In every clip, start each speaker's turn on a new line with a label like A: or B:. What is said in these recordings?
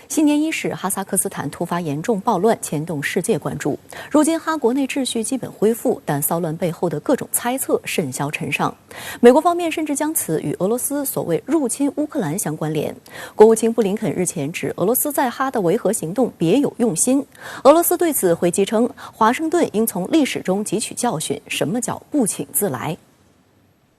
A: 新年伊始，哈萨克斯坦突发严重暴乱，牵动世界关注。如今哈国内秩序基本恢复，但骚乱背后的各种猜测甚嚣尘上。美国方面甚至将此与俄罗斯所谓入侵乌克兰相关联。国务卿布林肯日前指俄罗斯在哈的维和行动别有用心。俄罗斯对此回击称，华盛顿应从历史中汲取教训。什么叫不请自来？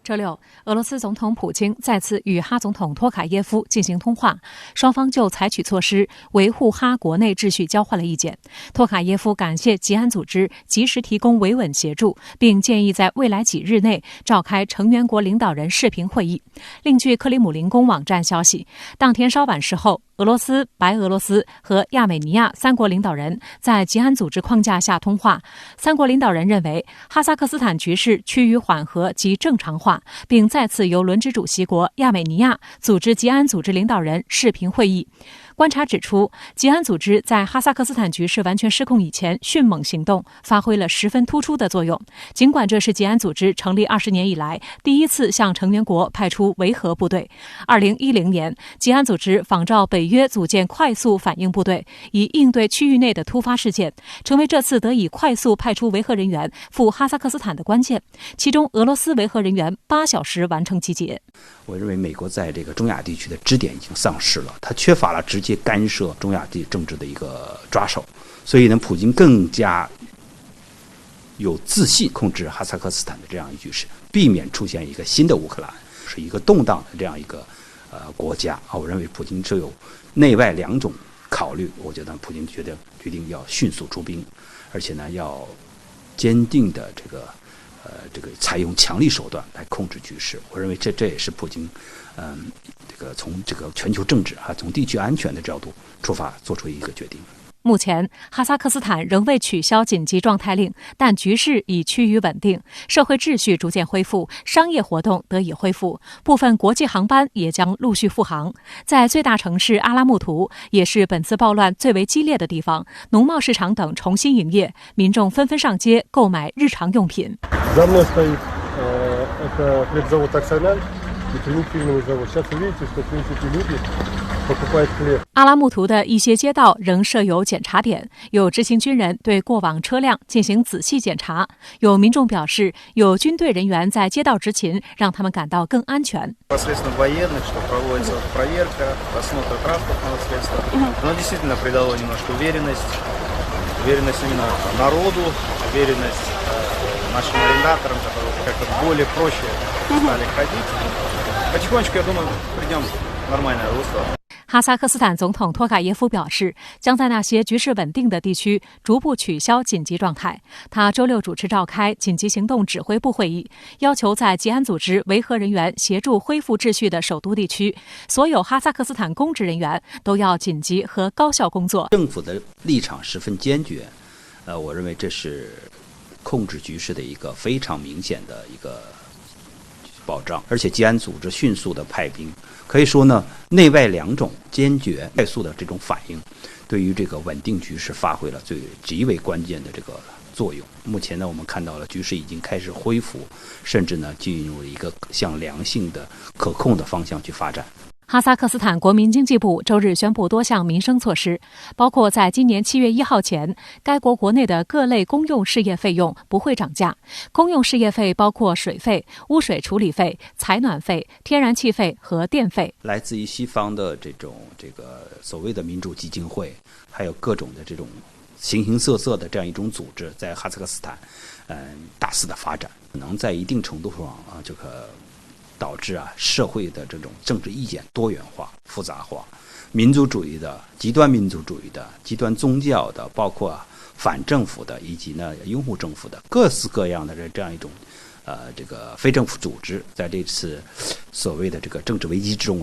B: 周六，俄罗斯总统普京再次与哈总统托卡耶夫进行通话，双方就采取措施维护哈国内秩序交换了意见。托卡耶夫感谢吉安组织及时提供维稳协助，并建议在未来几日内召开成员国领导人视频会议。另据克里姆林宫网站消息，当天稍晚时候，俄罗斯、白俄罗斯和亚美尼亚三国领导人在吉安组织框架下通话。三国领导人认为，哈萨克斯坦局势趋于缓和及正常化，并再次由轮值主席国亚美尼亚组织吉安组织领导人视频会议。观察指出，吉安组织在哈萨克斯坦局势完全失控以前迅猛行动，发挥了十分突出的作用。尽管这是吉安组织成立20年以来第一次向成员国派出维和部队。2010年，吉安组织仿照北约组建快速反应部队，以应对区域内的突发事件，成为这次得以快速派出维和人员赴哈萨克斯坦的关键。其中，俄罗斯维和人员8小时完成集结。
C: 我认为美国在这个中亚地区的支点已经丧失了，它缺乏了直接干涉中亚地政治的一个抓手，所以呢，普京更加有自信控制哈萨克斯坦的这样一局势，避免出现一个新的乌克兰，是一个动荡的这样一个国家啊。我认为普京只有内外两种考虑，我觉得普京决定要迅速出兵，而且呢要坚定的这个采用强力手段来控制局势。我认为这也是普京从这个全球政治从地区安全的角度出发做出一个决定。
B: 目前，哈萨克斯坦仍未取消紧急状态令，但局势已趋于稳定，社会秩序逐渐恢复，商业活动得以恢复，部分国际航班也将陆续复航。在最大城市阿拉木图，也是本次暴乱最为激烈的地方，农贸市场等重新营业，民众纷纷上街购买日常用品。阿拉木图的一些街道仍设有检查点，有执勤军人对过往车辆进行仔细检查。有民众表示，有军队人员在街道执勤，让他们感到更安全。
D: нашим арендаторам, которые как-то более проще стали ходить. Потихонечку, я думаю, придем в нормальное русло.
B: 哈萨克斯坦总统托卡耶夫表示，将在那些局势稳定的地区逐步取消紧急状态。他周六主持召开紧急行动指挥部会议，要求在吉安组织维和人员协助恢复秩序的首都地区，所有哈萨克斯坦公职人员都要紧急和高效工作。
C: 政府的立场十分坚决，我认为这是控制局势的一个非常明显的一个保障，而且吉安组织迅速的派兵，可以说呢，内外两种坚决快速的这种反应，对于这个稳定局势发挥了极为关键的这个作用。目前呢，我们看到了局势已经开始恢复，甚至呢进入了一个向良性的可控的方向去发展。
B: 哈萨克斯坦国民经济部周日宣布多项民生措施，包括在今年7月1号前，该国国内的各类公用事业费用不会涨价。公用事业费包括水费、污水处理费、采暖费、天然气费和电费。
C: 来自于西方的这个所谓的民主基金会，还有各种的这种形形色色的这样一种组织，在哈萨克斯坦大肆的发展，可能在一定程度上这个导致社会的这种政治意见多元化、复杂化，民族主义的、极端民族主义的、极端宗教的，包括反政府的，以及呢拥护政府的各式各样的这样一种这个非政府组织，在这次所谓的这个政治危机之中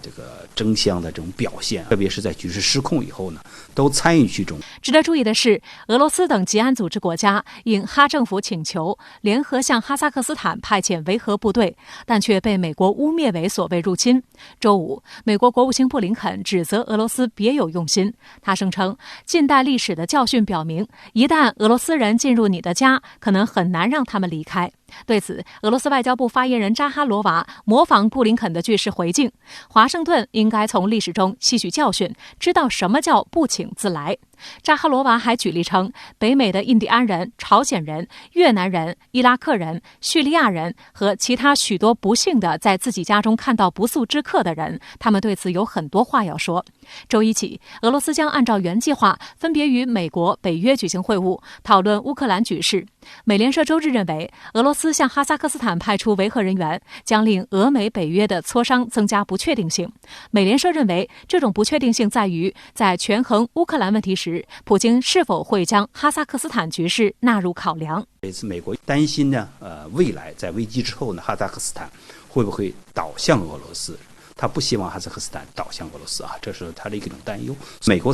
C: 这个争相的这种表现，特别是在局势失控以后呢，都参与其中。
B: 值得注意的是，俄罗斯等吉安组织国家应哈政府请求，联合向哈萨克斯坦派遣维和部队，但却被美国污蔑为所谓入侵。周五，美国国务卿布林肯指责俄罗斯别有用心。他声称，近代历史的教训表明，一旦俄罗斯人进入你的家，可能很难让他们离开。对此，俄罗斯外交部发言人扎哈罗娃模仿布林肯的句式回敬：华盛顿应该从历史中吸取教训，知道什么叫不请自来。扎哈罗娃还举例称，北美的印第安人、朝鲜人、越南人、伊拉克人、叙利亚人和其他许多不幸的在自己家中看到不速之客的人，他们对此有很多话要说。周一起，俄罗斯将按照原计划分别与美国、北约举行会晤，讨论乌克兰局势。美联社周日认为，俄罗斯向哈萨克斯坦派出维和人员，将令俄美北约的磋商增加不确定性。美联社认为，这种不确定性在于，在权衡乌克兰问题时，普京是否会将哈萨克斯坦局势纳入考量。
C: 这次美国担心呢，未来在危机之后呢，哈萨克斯坦会不会倒向俄罗斯？他不希望哈萨克斯坦倒向俄罗斯啊，这是他的一种担忧。美国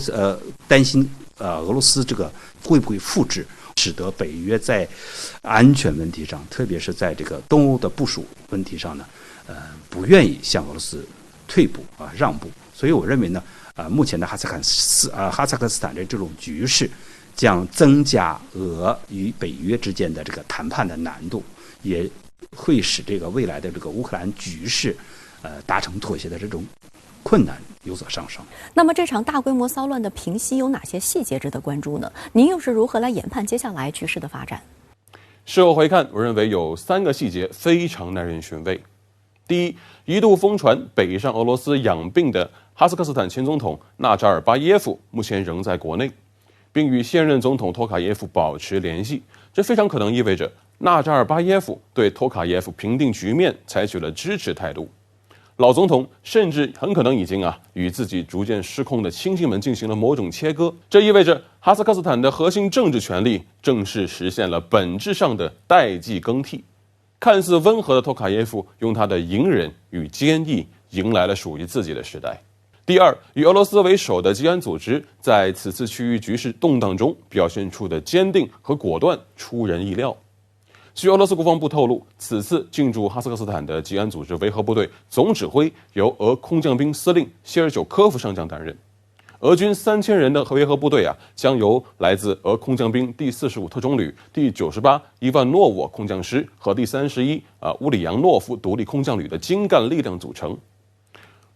C: 担心俄罗斯这个会不会复制，使得北约在安全问题上，特别是在这个东欧的部署问题上呢，不愿意向俄罗斯退步啊让步。所以我认为呢，目前的哈萨克斯坦的这种局势，将增加俄与北约之间的这个谈判的难度，也会使这个未来的这个乌克兰局势达成妥协的这种困难有所上升。
A: 那么这场大规模骚乱的平息有哪些细节值得关注呢？您又是如何来研判接下来局势的发展？
E: 事后回看，我认为有3个细节非常耐人寻味。第一，一度疯传北上俄罗斯养病的哈萨克斯坦前总统纳扎尔巴耶夫目前仍在国内，并与现任总统托卡耶夫保持联系，这非常可能意味着纳扎尔巴耶夫对托卡耶夫平定局面采取了支持态度。老总统甚至很可能已经与自己逐渐失控的亲信们进行了某种切割，这意味着哈萨克斯坦的核心政治权力正式实现了本质上的代际更替。看似温和的托卡耶夫用他的隐忍与坚毅迎来了属于自己的时代。第二，以俄罗斯为首的吉安组织在此次区域局势动荡中表现出的坚定和果断出人意料。据俄罗斯国防部透露，此次进驻哈萨克斯坦的吉安组织维和部队总指挥由俄空降兵司令谢尔久科夫上将担任。俄军3000人的维和部队将由来自俄空降兵第45特种旅、第98伊万诺沃空降师和第31乌里扬诺夫独立空降旅的精干力量组成。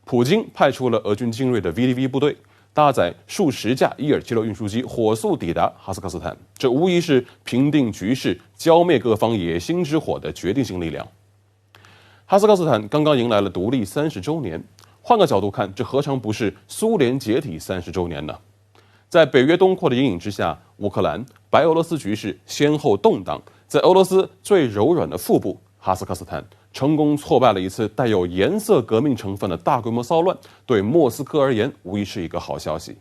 E: 普京派出了俄军精锐的 VDV 部队，搭载数十架伊尔76运输机火速抵达哈萨克斯坦，这无疑是平定局势、浇灭各方野心之火的决定性力量。哈萨克斯坦刚刚迎来了独立30周年，换个角度看，这何尝不是苏联解体30周年呢？在北约东扩的阴影之下，乌克兰、白俄罗斯局势先后动荡，在俄罗斯最柔软的腹部哈萨克斯坦成功挫败了一次带有颜色革命成分的大规模骚乱，对莫斯科而言无疑是一个好消息。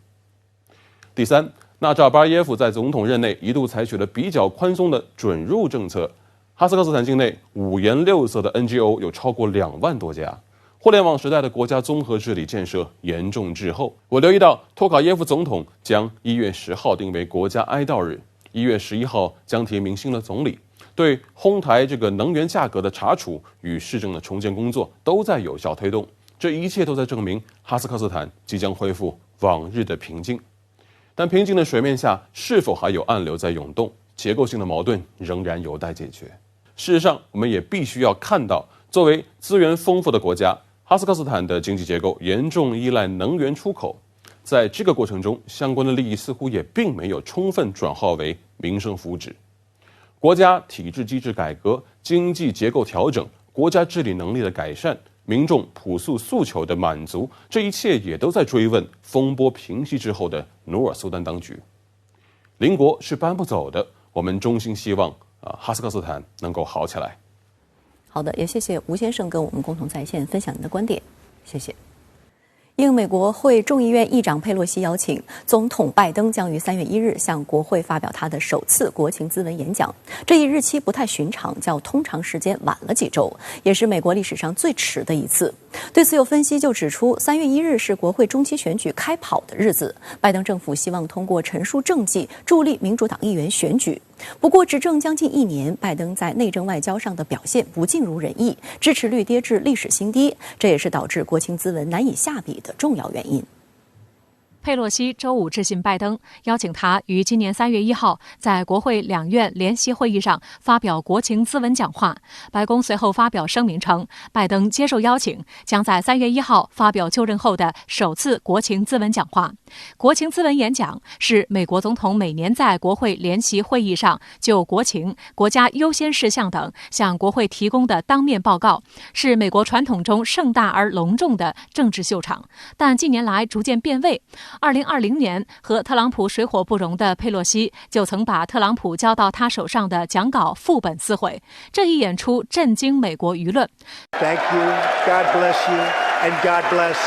E: 第三，纳扎尔巴耶夫在总统任内一度采取了比较宽松的准入政策，哈萨克斯坦境内5颜6色的 NGO 有超过2万多家，互联网时代的国家综合治理建设严重滞后。我留意到托卡耶夫总统将1月10号定为国家哀悼日，1月11号将提名新的总理，对哄抬这个能源价格的查处与市政的重建工作都在有效推动，这一切都在证明哈萨克斯坦即将恢复往日的平静。但平静的水面下是否还有暗流在涌动？结构性的矛盾仍然有待解决。事实上，我们也必须要看到，作为资源丰富的国家，哈萨克斯坦的经济结构严重依赖能源出口，在这个过程中，相关的利益似乎也并没有充分转化为民生福祉。国家体制机制改革、经济结构调整、国家治理能力的改善、民众朴素诉求的满足，这一切也都在追问风波平息之后的努尔苏丹当局。邻国是搬不走的，我们衷心希望哈萨克斯坦能够好起来。
A: 好的，也谢谢吴先生跟我们共同在线分享您的观点，谢谢。应美国会众议院议长佩洛西邀请，总统拜登将于3月1日向国会发表他的首次国情咨文演讲。这一日期不太寻常，较通常时间晚了几周，也是美国历史上最迟的一次。对此有分析就指出，3月1日是国会中期选举开跑的日子，拜登政府希望通过陈述政绩助力民主党议员选举。不过，执政将近1年，拜登在内政外交上的表现不尽如人意，支持率跌至历史新低，这也是导致国情咨文难以下笔的重要原因。
B: 佩洛西周五致信拜登，邀请他于今年3月1号在国会两院联席会议上发表国情咨文讲话。白宫随后发表声明称，拜登接受邀请，将在3月1号发表就任后的首次国情咨文讲话。国情咨文演讲是美国总统每年在国会联席会议上就国情、国家优先事项等向国会提供的当面报告，是美国传统中盛大而隆重的政治秀场。但近年来逐渐变味。2020年和特朗普水火不容的佩洛西就曾把特朗普交到他手上的讲稿副本撕毁，这一演出震惊美国舆论。
F: Thank you, God bless you, and God bless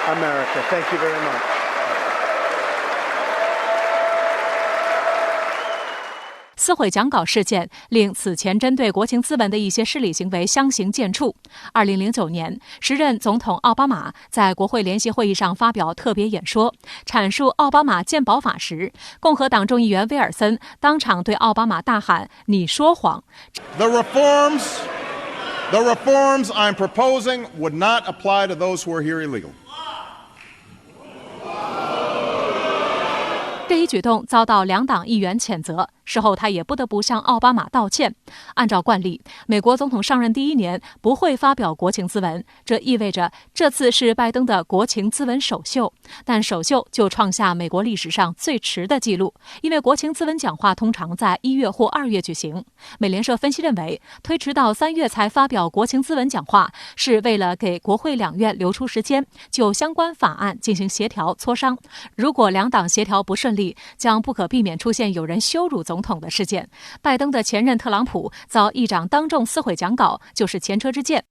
F: America. Thank you very much.
B: 撕毁讲稿事件令此前针对国情咨文的一些失礼行为相形见绌。2009年，时任总统奥巴马在国会联席会议上发表特别演说，阐述奥巴马健保法时，共和党众议员威尔森当场对奥巴马大喊：“你说谎！”
G: The reforms I'm proposing would not apply to those who are here illegally.
B: 这一举动遭到两党议员谴责，事后他也不得不向奥巴马道歉。按照惯例，美国总统上任第1年不会发表国情咨文，这意味着这次是拜登的国情咨文首秀。但首秀就创下美国历史上最迟的记录，因为国情咨文讲话通常在1月或2月举行。美联社分析认为，推迟到3月才发表国情咨文讲话，是为了给国会两院留出时间就相关法案进行协调磋商。如果两党协调不顺利，将不可避免出现有人羞辱总统的事件。拜登的前任特朗普遭议长当众撕毁讲稿，就是前车之鉴。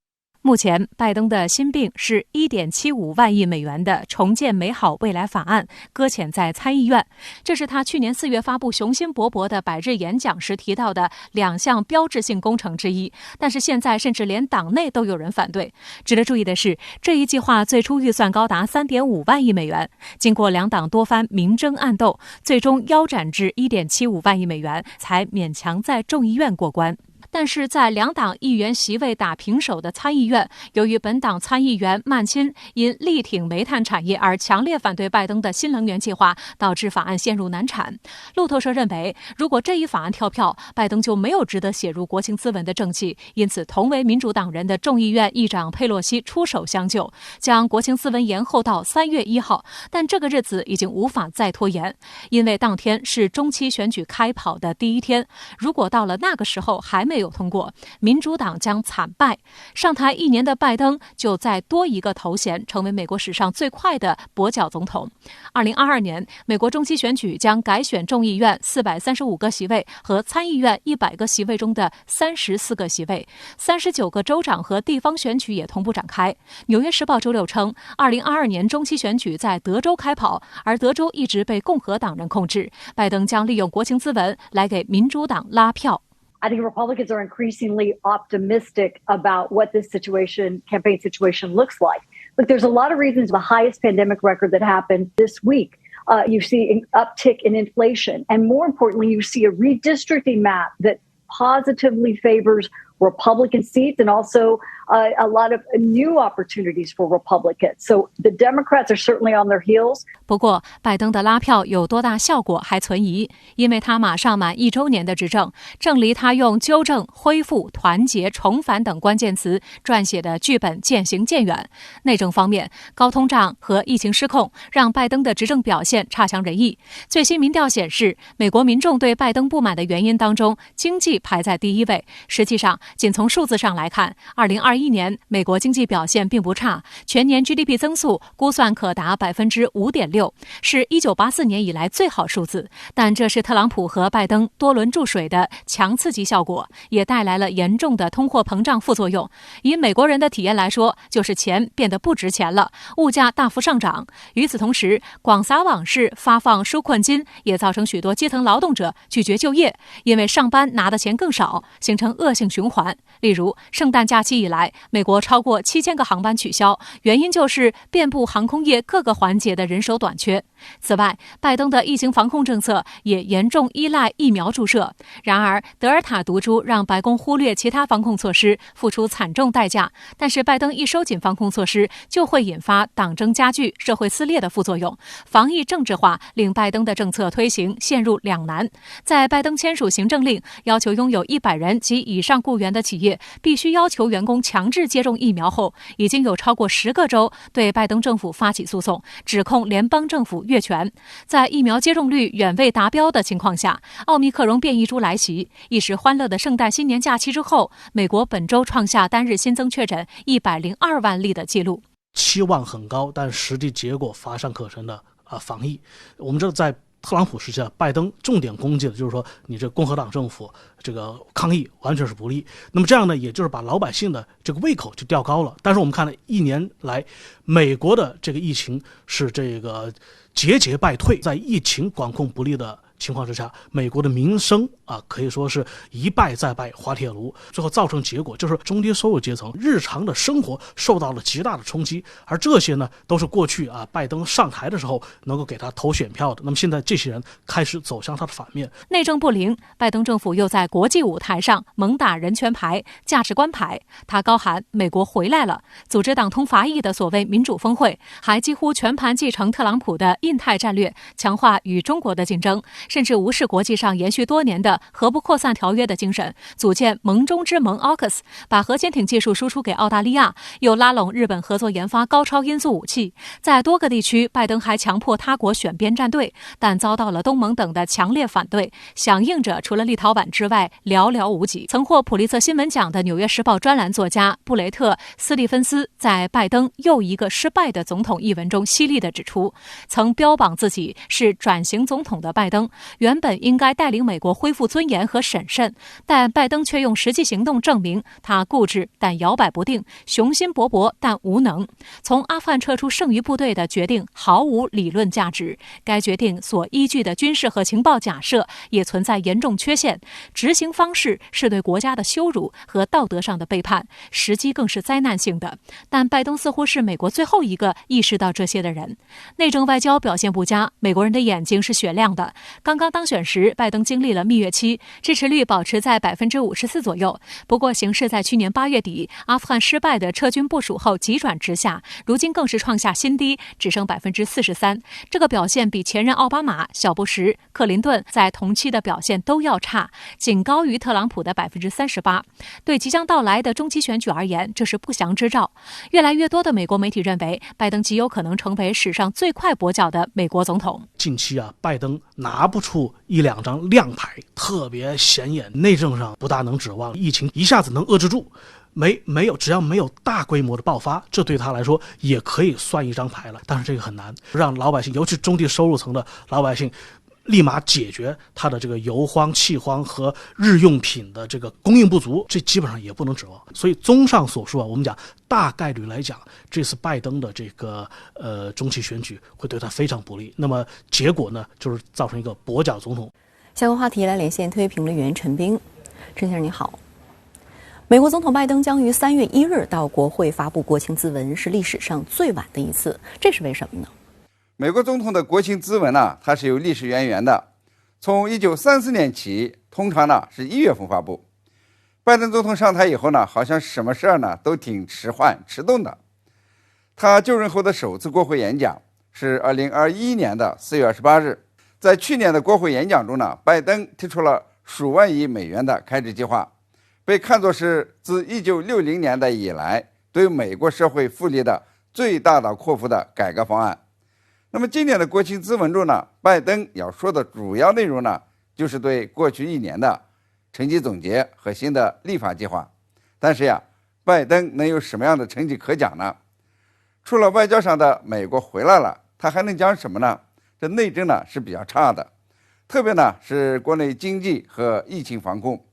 B: 目前，拜登的心病是1.75万亿美元的重建美好未来法案搁浅在参议院，这是他去年4月发布雄心勃勃的百日演讲时提到的2项标志性工程之一。但是现在甚至连党内都有人反对。值得注意的是，这一计划最初预算高达3.5万亿美元，经过两党多番明争暗斗，最终腰斩至1.75万亿美元，才勉强在众议院过关。但是在两党议员席位打平手的参议院，由于本党参议员曼钦因力挺煤炭产业而强烈反对拜登的新能源计划，导致法案陷入难产。路透社认为，如果这一法案跳票，拜登就没有值得写入国情咨文的政绩，因此同为民主党人的众议院议长佩洛西出手相救，将国情咨文延后到3月1号。但这个日子已经无法再拖延，因为当天是中期选举开跑的第1天，如果到了那个时候还没有通过，民主党将惨败。上台1年的拜登就再多一个头衔，成为美国史上最快的跛脚总统。2022年，美国中期选举将改选众议院435个席位和参议院100个席位中的34个席位，39个州长和地方选举也同步展开。纽约时报周六称，2022年中期选举在德州开跑，而德州一直被共和党人控制。拜登将利用国情咨文来给民主党拉票。
H: I think Republicans are increasingly optimistic about what this campaign situation looks like. Look, there's a lot of reasons. The highest pandemic record that happened this week. You see an uptick in inflation. And more importantly, you see a redistricting map that positively favors Republican seats and also a lot of new opportunities for Republicans. So the Democrats are certainly on their heels.
B: 不过，拜登的拉票有多大效果还存疑，因为他马上满1周年的执政，正离他用纠正、恢复、团结、重返等关键词撰写的剧本渐行渐远。内政方面，高通胀和疫情失控让拜登的执政表现差强人意。最新民调显示，美国民众对拜登不满的原因当中，经济排在第1位。实际上，仅从数字上来看，2021年美国经济表现并不差，全年 GDP 增速估算可达 5.6%， 是1984年以来最好数字。但这是特朗普和拜登多轮注水的强刺激效果，也带来了严重的通货膨胀副作用。以美国人的体验来说，就是钱变得不值钱了，物价大幅上涨。与此同时，广撒网式发放纾困金也造成许多基层劳动者拒绝就业，因为上班拿的钱更少，形成恶性循环。例如，圣诞假期以来，来，美国超过7000个航班取消，原因就是遍布航空业各个环节的人手短缺。此外，拜登的疫情防控政策也严重依赖疫苗注射。然而，德尔塔毒株让白宫忽略其他防控措施，付出惨重代价。但是，拜登一收紧防控措施，就会引发党争加剧、社会撕裂的副作用。防疫政治化令拜登的政策推行陷入两难。在拜登签署行政令，要求拥有100人及以上雇员的企业必须要求员工强制接种疫苗后，已经有超过10个州对拜登政府发起诉讼，指控联邦政府越权。在疫苗接种率远未达标的情况下，奥密克戎变异株来袭，一时欢乐的圣诞新年假期之后，美国本周创下单日新增确诊102万例的记录。
I: 期望很高，但实际结果乏善可陈的防疫。我们知道在特朗普时期拜登重点攻击的就是说你这共和党政府这个抗疫完全是不利。那么这样呢，也就是把老百姓的这个胃口就吊高了。但是我们看了1年来，美国的这个疫情是这个节节败退，在疫情管控不力的情况之下，美国的民生可以说是一败再败，滑铁卢，最后造成结果就是中低收入阶层日常的生活受到了极大的冲击，而这些呢都是过去拜登上台的时候能够给他投选票的。那么现在这些人开始走向他的反面，
B: 内政不灵，拜登政府又在国际舞台上猛打人权牌、价值观牌。他高喊美国回来了，组织党通华裔的所谓民主峰会，还几乎全盘继承特朗普的印太战略，强化与中国的竞争，甚至无视国际上延续多年的核不扩散条约的精神，组建盟中之盟 AUKUS， 把核潜艇技术输出给澳大利亚，又拉拢日本合作研发高超音速武器。在多个地区，拜登还强迫他国选边站队，但遭到了东盟等的强烈反对，响应者除了立陶宛之外寥寥无几。曾获普利策新闻奖的《纽约时报》专栏作家布雷特·斯蒂芬斯在拜登又一个失败的总统一文中犀利地指出，曾标榜自己是转型总统的拜登原本应该带领美国恢复尊严和审慎，但拜登却用实际行动证明他固执但摇摆不定，雄心勃勃但无能。从阿富汗撤出剩余部队的决定毫无理论价值，该决定所依据的军事和情报假设也存在严重缺陷，执行方式是对国家的羞辱和道德上的背叛，时机更是灾难性的。但拜登似乎是美国最后一个意识到这些的人。内政外交表现不佳，美国人的眼睛是雪亮的。刚刚当选时，拜登经历了蜜月期，支持率保持在54%左右。不过形势在去年8月底阿富汗失败的撤军部署后急转直下，如今更是创下新低，只剩43%。这个表现比前任奥巴马、小布什、克林顿在同期的表现都要差，仅高于特朗普的38%。对即将到来的中期选举而言，这是不祥之兆。越来越多的美国媒体认为，拜登极有可能成为史上最快跛脚的美国总统。
I: 近期拜登拿不出1-2张亮牌，特别显眼，内政上不大能指望疫情一下子能遏制住。没有，只要没有大规模的爆发，这对他来说也可以算一张牌了。但是这个很难，让老百姓，尤其中低收入层的老百姓，立马解决他的这个油荒、气荒和日用品的这个供应不足，这基本上也不能指望。所以综上所述我们讲大概率来讲，这次拜登的这个中期选举会对他非常不利。那么结果呢，就是造成一个跛脚总统。
A: 下个话题来连线特约评论员陈斌。陈先生你好。美国总统拜登将于3月1日到国会发布国情咨文，是历史上最晚的一次，这是为什么呢？
J: 美国总统的国情咨文它是有历史渊源的。从1934年起，通常是1月份发布。拜登总统上台以后好像什么事儿都挺迟缓迟钝的。他就任后的首次国会演讲是2021年的4月28日。在去年的国会演讲中拜登提出了数万亿美元的开支计划，被看作是自1960年代以来对美国社会福利的最大刀阔斧的改革方案。那么今年的国情咨文中拜登要说的主要内容就是对过去1年的成绩总结和新的立法计划。但是拜登能有什么样的成绩可讲呢？除了外交上的美国回来了，他还能讲什么呢？这内政是比较差的，特别是国内经济和疫情防控。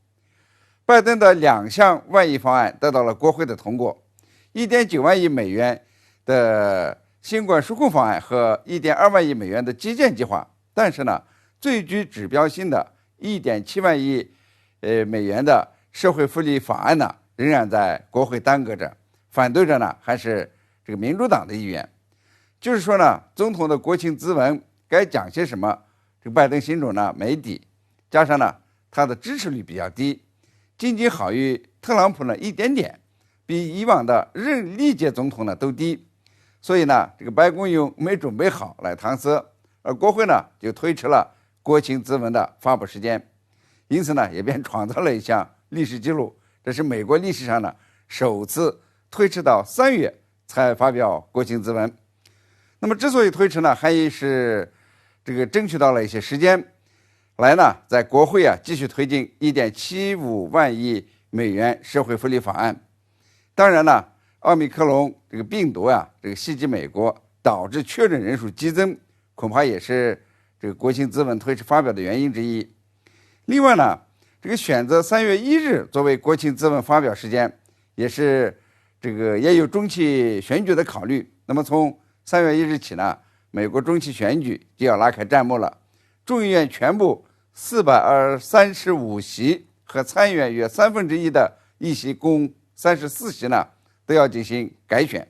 J: 拜登的2项万亿方案得到了国会的通过， 1.9万亿美元的新冠纾困方案和 1.2万亿美元的基建计划。但是最具指标性的 1.7万亿美元的社会福利法案仍然在国会耽搁着，反对者呢还是这个民主党的议员。就是说呢，总统的国情咨文该讲些什么，这个拜登心中呢没底，加上呢他的支持率比较低，仅仅好于特朗普呢一点点，比以往的历届总统呢都低，所以呢这个白宫用没准备好来搪塞，而国会呢就推迟了国情咨文的发布时间，因此呢也便创造了一项历史记录，这是美国历史上呢首次推迟到3月才发表国情咨文。那么之所以推迟呢，还是这个争取到了一些时间来呢，在国会继续推进1.75万亿美元社会福利法案。当然呢，奥密克戎这个病毒这个袭击美国，导致确诊人数激增，恐怕也是这个国情咨文推迟发表的原因之一。另外呢，这个选择3月1日作为国情咨文发表时间，也有中期选举的考虑。那么从3月1日起呢，美国中期选举就要拉开战幕了。众议院全部435席和参议院约1/3的议席共34席呢，都要进行改选。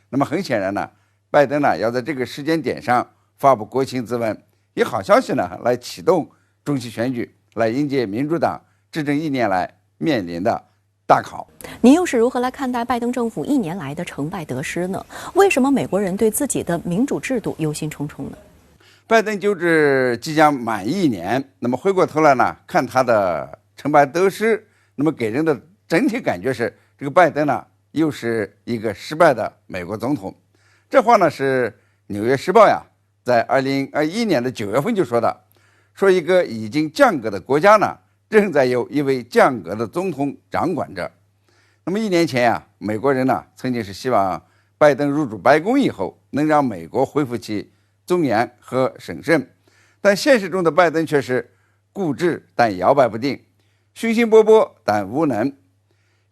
J: 那么很显然呢，拜登呢要在这个时间点上发布国情咨文，以好消息呢来启动中期选举，来迎接民主党执政1年来面临的大考。
A: 您又是如何来看待拜登政府1年来的成败得失呢？为什么美国人对自己的民主制度忧心忡忡呢？
J: 拜登就职即将满1年，那么回过头来呢，看他的成败得失，那么给人的整体感觉是，这个拜登呢又是一个失败的美国总统。这话呢是《纽约时报》在2021年的9月份就说的，说一个已经降格的国家呢，正在由一位降格的总统掌管着。那么1年前美国人呢曾经是希望拜登入主白宫以后，能让美国恢复其尊严和审慎，但现实中的拜登却是固执但摇摆不定，雄心勃勃但无能。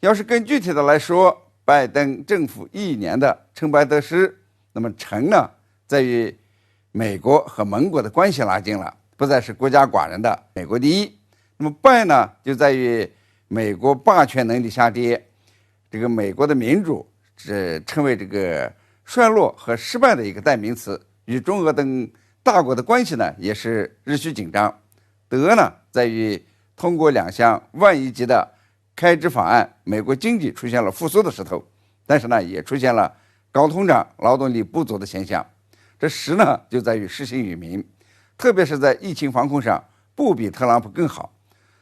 J: 要是更具体的来说，拜登政府1年的成败得失，那么成呢在于美国和盟国的关系拉近了，不再是孤家寡人的美国第一。那么败呢就在于美国霸权能力下跌，这个美国的民主成为这个衰落和失败的一个代名词，与中俄等大国的关系呢也是日趋紧张。德呢在于通过2项万亿级的开支法案，美国经济出现了复苏的势头，但是呢也出现了高通胀、劳动力不足的现象。这失呢就在于失信于民，特别是在疫情防控上不比特朗普更好，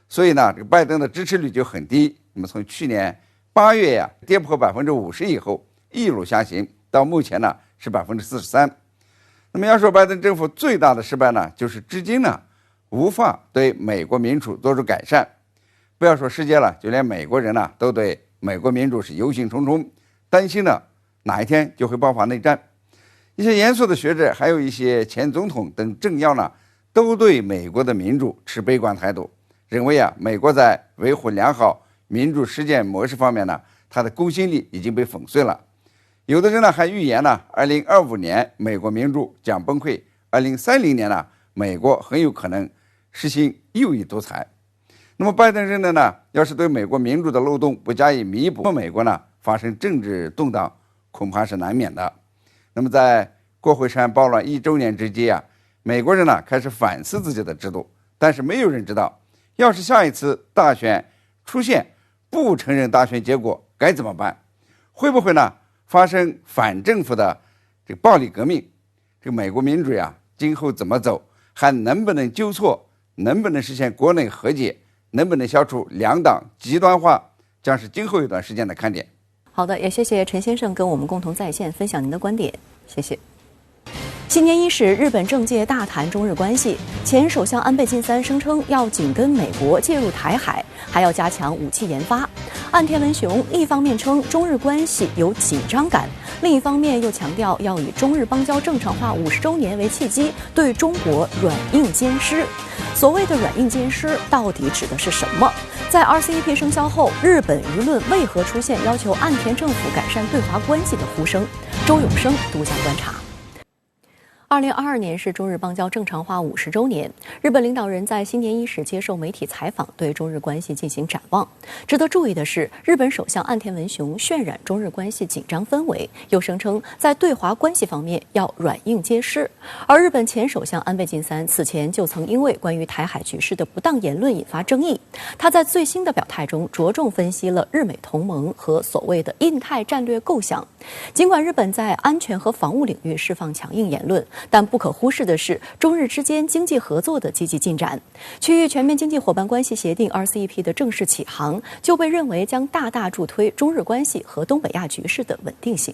J: 所以呢这个拜登的支持率就很低。那么从去年8月跌破50%以后，一路下行，到目前呢是43%。那么要说拜登政府最大的失败呢，就是至今呢无法对美国民主做出改善。不要说世界了，就连美国人呢都对美国民主是忧心忡忡，担心呢哪一天就会爆发内战。一些严肃的学者，还有一些前总统等政要呢，都对美国的民主持悲观态度，认为美国在维护良好民主实践模式方面呢，它的公信力已经被粉碎了。有的人呢还预言呢，2025年美国民主将崩溃，2030年呢，美国很有可能实行右翼独裁。那么拜登认为呢，要是对美国民主的漏洞不加以弥补，美国呢发生政治动荡恐怕是难免的。那么在国会山暴乱1周年之际美国人呢开始反思自己的制度，但是没有人知道，要是下一次大选出现不承认大选结果该怎么办？会不会呢发生反政府的这个暴力革命？这个美国民主今后怎么走？还能不能纠错？能不能实现国内和解？能不能消除两党极端化？将是今后一段时间的看点。
A: 好的，也谢谢陈先生跟我们共同在线分享您的观点，谢谢。新年伊始，日本政界大谈中日关系。前首相安倍晋三声称要紧跟美国介入台海，还要加强武器研发。岸田文雄一方面称中日关系有紧张感，另一方面又强调要以中日邦交正常化50周年为契机，对中国软硬兼施。所谓的软硬兼施到底指的是什么？在 RCEP 生效后，日本舆论为何出现要求岸田政府改善对华关系的呼声？周永生独家观察。2022年是中日邦交正常化50周年。日本领导人在新年伊始接受媒体采访，对中日关系进行展望。值得注意的是，日本首相岸田文雄渲染中日关系紧张氛围，又声称在对华关系方面要软硬皆施。而日本前首相安倍晋三此前就曾因为关于台海局势的不当言论引发争议。他在最新的表态中着重分析了日美同盟和所谓的印太战略构想。尽管日本在安全和防务领域释放强硬言论，但不可忽视的是，中日之间经济合作的积极进展。区域全面经济伙伴关系协定 RCEP 的正式起航，就被认为将大大助推中日关系和东北亚局势的稳定性。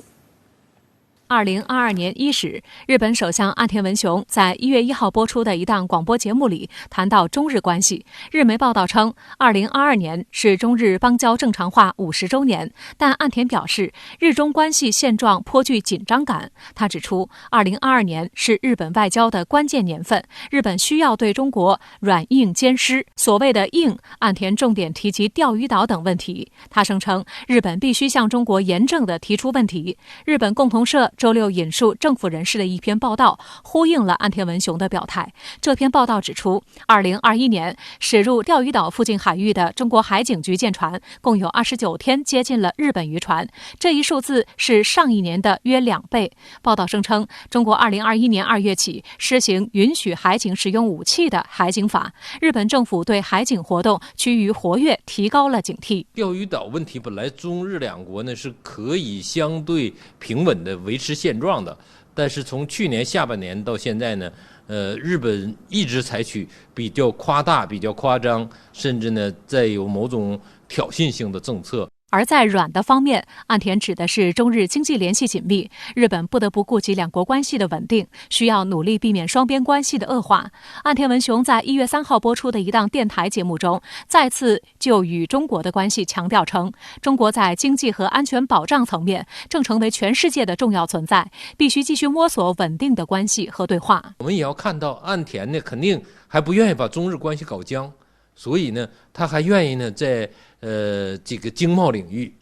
B: 2022年伊始，日本首相岸田文雄在1月1号播出的一档广播节目里谈到中日关系。日媒报道称，2022年是中日邦交正常化50周年，但岸田表示，日中关系现状颇具紧张感。他指出，2022年是日本外交的关键年份，日本需要对中国软硬兼施。所谓的硬，岸田重点提及钓鱼岛等问题。他声称，日本必须向中国严正地提出问题。日本共同社周六引述政府人士的一篇报道，呼应了岸田文雄的表态。这篇报道指出，2021年驶入钓鱼岛附近海域的中国海警局舰船共有29天接近了日本渔船，这一数字是上一年的约2倍。报道声称，中国2021年2月起施行允许海警使用武器的海警法，日本政府对海警活动趋于活跃提高了警惕。
K: 钓鱼岛问题本来中日两国呢是可以相对平稳的维持现状的，但是从去年下半年到现在呢，日本一直采取比较夸大、比较夸张，甚至呢再有某种挑衅性的政策。
B: 而在软的方面，岸田指的是中日经济联系紧密，日本不得不顾及两国关系的稳定，需要努力避免双边关系的恶化。岸田文雄在1月3号播出的一档电台节目中，再次就与中国的关系强调称，中国在经济和安全保障层面正成为全世界的重要存在，必须继续摸索稳定的关系和对话。
K: 我们也要看到，岸田呢肯定还不愿意把中日关系搞僵，所以呢，他还愿意呢在这个经贸领域，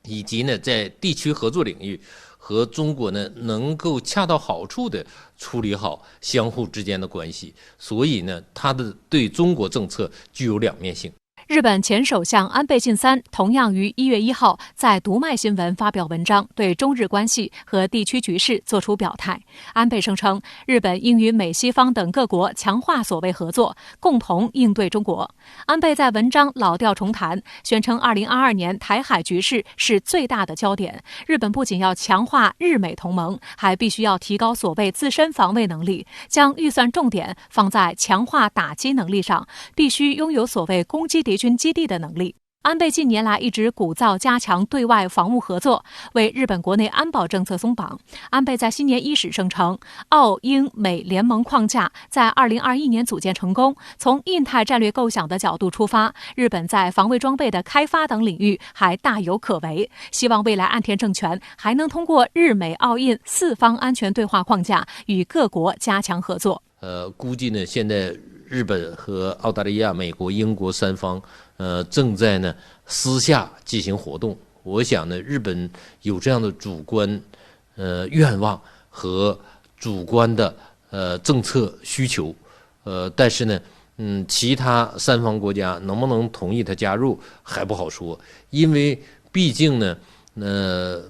K: 以及呢在地区合作领域，和中国呢能够恰到好处的处理好相互之间的关系。所以呢，他的对中国政策具有两面性。
B: 日本前首相安倍晋三同样于1月1号在读卖新闻发表文章，对中日关系和地区局势作出表态。安倍声称，日本应与美西方等各国强化所谓合作，共同应对中国。安倍在文章老调重弹，宣称2022年台海局势是最大的焦点。日本不仅要强化日美同盟，还必须要提高所谓自身防卫能力，将预算重点放在强化打击能力上，必须拥有所谓攻击敌军基地的能力。安倍近年来一直鼓噪加强对外防务合作，为日本国内安保政策松绑。安倍在新年伊始声称，澳英美联盟框架在2021年组建成功。从印太战略构想的角度出发，日本在防卫装备的开发等领域还大有可为。希望未来岸田政权还能通过日美澳印4方安全对话框架与各国加强合作。
K: 估计呢，现在日本和澳大利亚、美国、英国3方正在呢私下进行活动。我想呢，日本有这样的主观愿望和主观的政策需求，但是呢，其他3方国家能不能同意他加入还不好说，因为毕竟呢，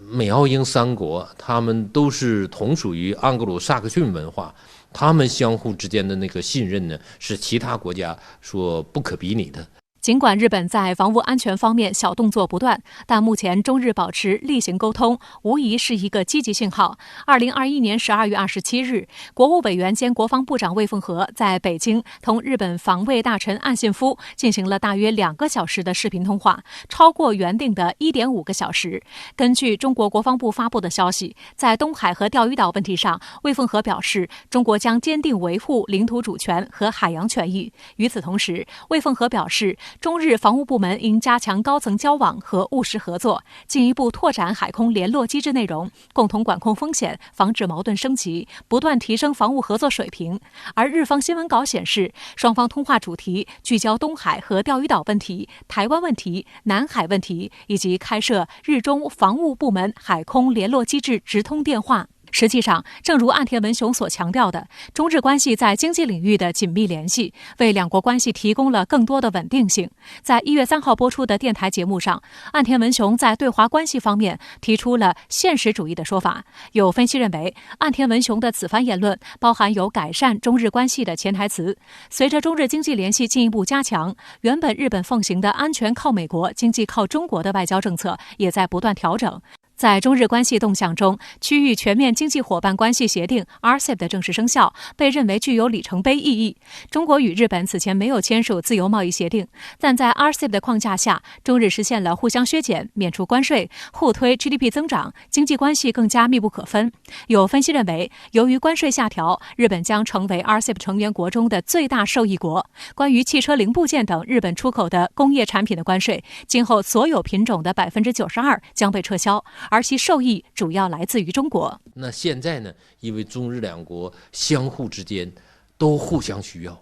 K: 美澳英3国他们都是同属于盎格鲁撒克逊文化。他们相互之间的那个信任呢，是其他国家所不可比拟的。
B: 尽管日本在防务安全方面小动作不断，但目前中日保持例行沟通，无疑是一个积极信号。2021年12月27日，国务委员兼国防部长魏凤和在北京同日本防卫大臣岸信夫进行了大约2个小时的视频通话，超过原定的1.5个小时。根据中国国防部发布的消息，在东海和钓鱼岛问题上，魏凤和表示，中国将坚定维护领土主权和海洋权益。与此同时，魏凤和表示，中日防务部门应加强高层交往和务实合作，进一步拓展海空联络机制内容，共同管控风险，防止矛盾升级，不断提升防务合作水平。而日方新闻稿显示，双方通话主题聚焦东海和钓鱼岛问题、台湾问题、南海问题，以及开设日中防务部门海空联络机制直通电话。实际上，正如岸田文雄所强调的，中日关系在经济领域的紧密联系，为两国关系提供了更多的稳定性。在1月3号播出的电台节目上，岸田文雄在对华关系方面提出了现实主义的说法。有分析认为，岸田文雄的此番言论包含有改善中日关系的潜台词。随着中日经济联系进一步加强，原本日本奉行的安全靠美国、经济靠中国的外交政策也在不断调整。在中日关系动向中，区域全面经济伙伴关系协定 RCEP 的正式生效被认为具有里程碑意义。中国与日本此前没有签署自由贸易协定，但在 RCEP 的框架下，中日实现了互相削减、免除关税、互推 GDP 增长，经济关系更加密不可分。有分析认为，由于关税下调，日本将成为 RCEP 成员国中的最大受益国。关于汽车零部件等日本出口的工业产品的关税，今后所有品种的 92% 将被撤销，而其受益主要来自于中国。
K: 那现在呢，因为中日两国相互之间都互相需要，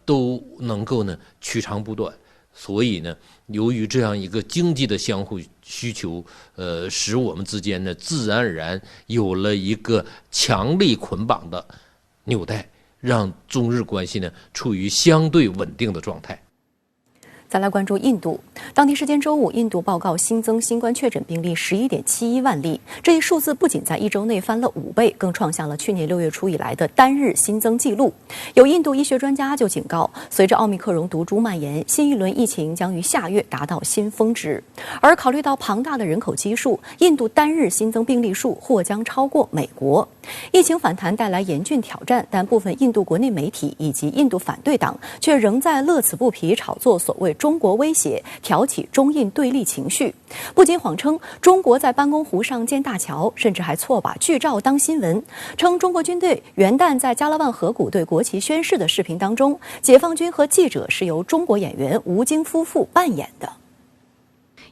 K: 都能够呢取长补短，所以呢，由于这样一个经济的相互需求，使我们之间呢自然而然有了一个强力捆绑的纽带，让中日关系呢处于相对稳定的状态。
A: 再来关注印度，当地时间周五，印度报告新增新冠确诊病例11.71万例，这一数字不仅在一周内翻了5倍，更创下了去年6月初以来的单日新增纪录。有印度医学专家就警告，随着奥密克戎毒株蔓延，新一轮疫情将于下月达到新峰值。而考虑到庞大的人口基数，印度单日新增病例数或将超过美国。疫情反弹带来严峻挑战，但部分印度国内媒体以及印度反对党却仍在乐此不疲炒作所谓中国威胁，挑起中印对立情绪。不仅谎称中国在班公湖上建大桥，甚至还错把剧照当新闻，称中国军队元旦在加拉万河谷对国旗宣誓的视频当中，解放军和记者是由中国演员吴京夫妇扮演的。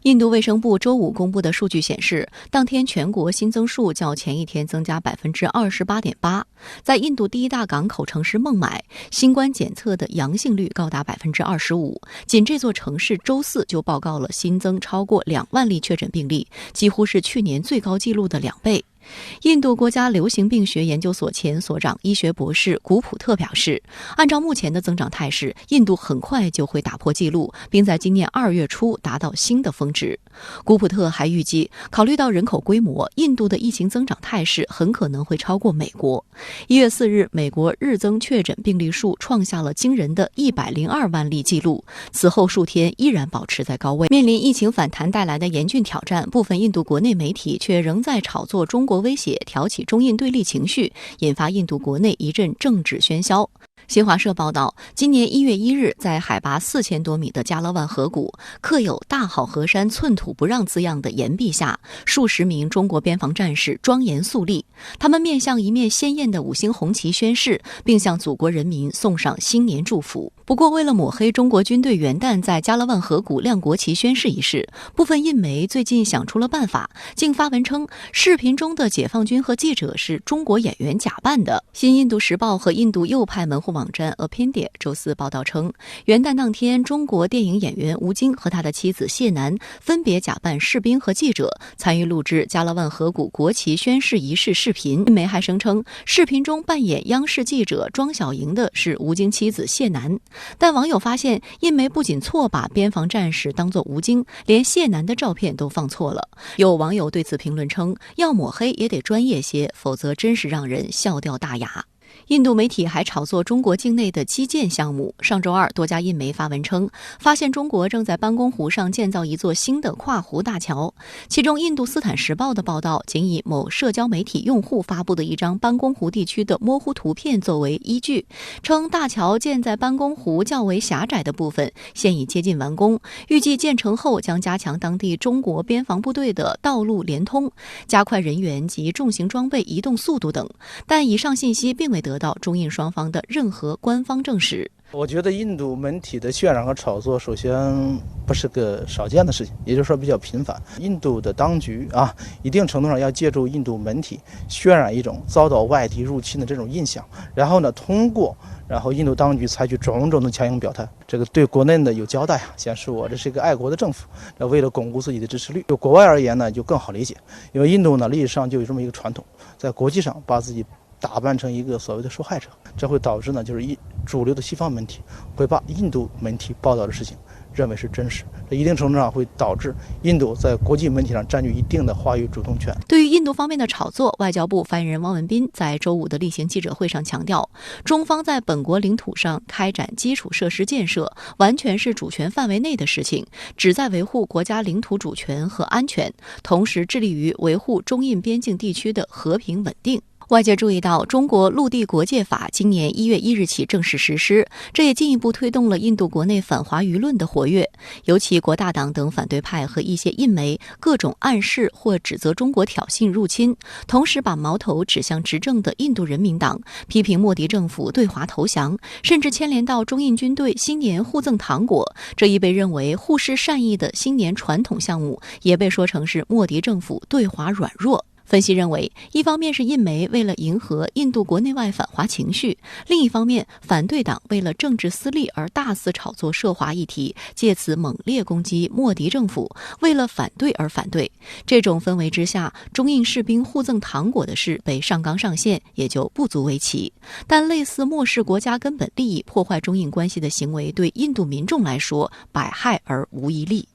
A: 印度卫生部周五公布的数据显示，当天全国新增数较前一天增加 28.8%。在印度第一大港口城市孟买，新冠检测的阳性率高达 25%。仅这座城市周四就报告了新增超过2万例确诊病例，几乎是去年最高纪录的2倍。印度国家流行病学研究所前所长医学博士古普特表示，按照目前的增长态势，印度很快就会打破纪录，并在今年2月初达到新的峰值。古普特还预计，考虑到人口规模，印度的疫情增长态势很可能会超过美国。1月4日，美国日增确诊病例数创下了惊人的102万例纪录，此后数天依然保持在高位。面临疫情反弹带来的严峻挑战，部分印度国内媒体却仍在炒作中国威胁，挑起中印对立情绪，引发印度国内一阵政治喧嚣。新华社报道，今年1月1日，在海拔4000多米的加勒万河谷，刻有“大好河山，寸土不让”字样的岩壁下，数十名中国边防战士庄严肃立，他们面向一面鲜艳的5星红旗宣誓，并向祖国人民送上新年祝福。不过，为了抹黑中国军队元旦在加勒万河谷亮国旗宣誓一事，部分印媒最近想出了办法，竟发文称视频中的解放军和记者是中国演员假扮的。新印度时报和印度右派门户网站 Opindia 周四报道称，元旦当天，中国电影演员吴京和他的妻子谢楠分别假扮士兵和记者，参与录制加勒万河谷国旗宣誓仪式视频。印媒还声称，视频中扮演央视记者庄小莹的是吴京妻子谢楠。但网友发现，印媒不仅错把边防战士当作吴京，连谢楠的照片都放错了。有网友对此评论称，要抹黑也得专业些，否则真是让人笑掉大牙。印度媒体还炒作中国境内的基建项目。上周二，多家印媒发文称，发现中国正在班公湖上建造一座新的跨湖大桥。其中，印度斯坦时报的报道仅以某社交媒体用户发布的一张班公湖地区的模糊图片作为依据，称大桥建在班公湖较为狭窄的部分，现已接近完工，预计建成后将加强当地中国边防部队的道路连通，加快人员及重型装备移动速度等。但以上信息并未得到中印双方的任何官方证实。
L: 我觉得印度媒体的渲染和炒作，首先不是个少见的事情，也就是说比较频繁。印度的当局一定程度上要借助印度媒体渲染一种遭到外敌入侵的这种印象，然后呢，通过然后印度当局采取种种的强硬表态，这个对国内的有交代啊，显示我这是一个爱国的政府。为了巩固自己的支持率，就国外而言呢就更好理解，因为印度呢历史上就有这么一个传统，在国际上把自己打扮成一个所谓的受害者，这会导致呢就是主流的西方媒体会把印度媒体报道的事情认为是真实，这一定程度上会导致印度在国际媒体上占据一定的话语主动权。
A: 对于印度方面的炒作，外交部发言人汪文斌在周五的例行记者会上强调，中方在本国领土上开展基础设施建设，完全是主权范围内的事情，旨在维护国家领土主权和安全，同时致力于维护中印边境地区的和平稳定。外界注意到，中国陆地国界法今年1月1日起正式实施，这也进一步推动了印度国内反华舆论的活跃。尤其国大党等反对派和一些印媒各种暗示或指责中国挑衅入侵，同时把矛头指向执政的印度人民党，批评莫迪政府对华投降，甚至牵连到中印军队新年互赠糖果。这一被认为互施善意的新年传统项目，也被说成是莫迪政府对华软弱。分析认为，一方面是印媒为了迎合印度国内外反华情绪，另一方面反对党为了政治私利而大肆炒作涉华议题，借此猛烈攻击莫迪政府，为了反对而反对。这种氛围之下，中印士兵互赠糖果的事被上纲上线，也就不足为奇。但类似漠视国家根本利益、破坏中印关系的行为，对印度民众来说百害而无一利。